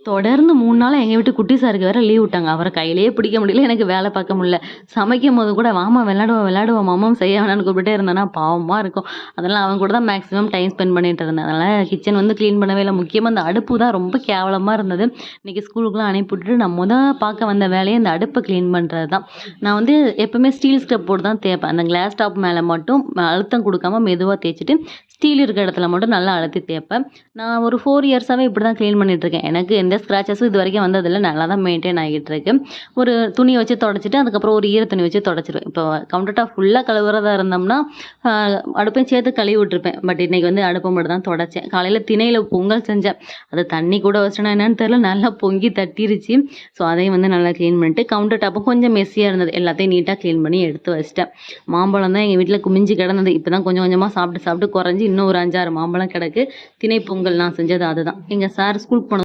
தொடர்ந்து 3 நாளா எங்க வீட்டு குட்டி சாருக்கு வேற லீவ் விட்டாங்க. அவர கையிலேயே பிடிக்க முடியல. எனக்கு வேல பார்க்க முடியல. சமைக்கும்போது கூட வாம்மா விளையாடுவோம், விளையாடுவோம் மம்மம் செய்ய வேணான்னு கூப்பிட்டுட்டே இருந்தேனா, பாவமா இருக்கும். அதனால அவன் கூட தான் மேக்ஸிமம் டைம் ஸ்பெண்ட் பண்ணிட்டு இருந்தேன். அதனால கிச்சன் வந்து கிளீன் பண்ணவே இல்ல. முக்கியமா இந்த அடுப்பு தான் ரொம்ப கேவலமா இருந்தது. இன்னைக்கு ஸ்கூலுக்குலாம் அனுப்பி விட்டுட்டு நான் பார்க்க வந்த வேலையே இந்த அடுப்ப கிளீன் பண்றது தான். நான் வந்து எப்பவுமே ஸ்டீல் ஸ்டெப் போட்டு தான் தேய்ப்பேன். அந்த கிளாஸ் டாப் மேல மட்டும் அழுத்தம் குடுக்காம மெதுவா தேய்ச்சுட்டு, ஸ்டீல் இருக்க இடத்துல மட்டும் நல்லா அழுத்தி தேய்ப்பேன். நான் ஒரு 4 இயர்ஸாவே இப்படி தான் கிளீன் பண்ணிட்டு இருக்கேன். எனக்கு எந்த ஸ்க்ராச்சஸும் இதுவரைக்கும் வந்ததில்ல. நல்லா தான் மெயின்டெயின் ஆகிட்டு இருக்கு. ஒரு துணிய வச்சு தொடச்சுட்டு, அதுக்கப்புறம் ஒரு ஈர துணி வச்சு தொடச்சுருவேன். இப்போ கவுண்டர் டாப் ஃபுல்லா கழுவுறதா இருந்தோம்னா, அ அடுப்பையும் சேர்த்து கழுவி விட்டுருப்பேன். பட் இன்னைக்கு வந்து அடுப்ப மட்டும் தான் தொடச்சேன். காலையில திணையில பொங்கல் செஞ்சேன். அது தண்ணி கூட வச்சுட்டேனா என்னன்னு தெரியல. நல்லா பொங்கி தட்டிருச்சு. ஸோ அதையும் வந்து நல்லா கிளீன் பண்ணிட்டு, கவுண்டர் டாப்பும் கொஞ்சம் மெஸ்ஸியா இருந்தது. எல்லாத்தையும் நீட்டா கிளீன் பண்ணி எடுத்து வச்சுட்டேன். மாம்பழம் தான் எங்க வீட்ல குமிஞ்சு கிடந்தது. இப்ப தான் கொஞ்சம் கொஞ்சமா சாப்பிட்டு சாப்பிட்டு குறைஞ்சு இன்னும் ஒரு 5, 6 மாம்பழம் கிடக்கு. திணை பொங்கல் நான் செஞ்சது அதுதான். எங்க சார் ஸ்கூலுக்கு போன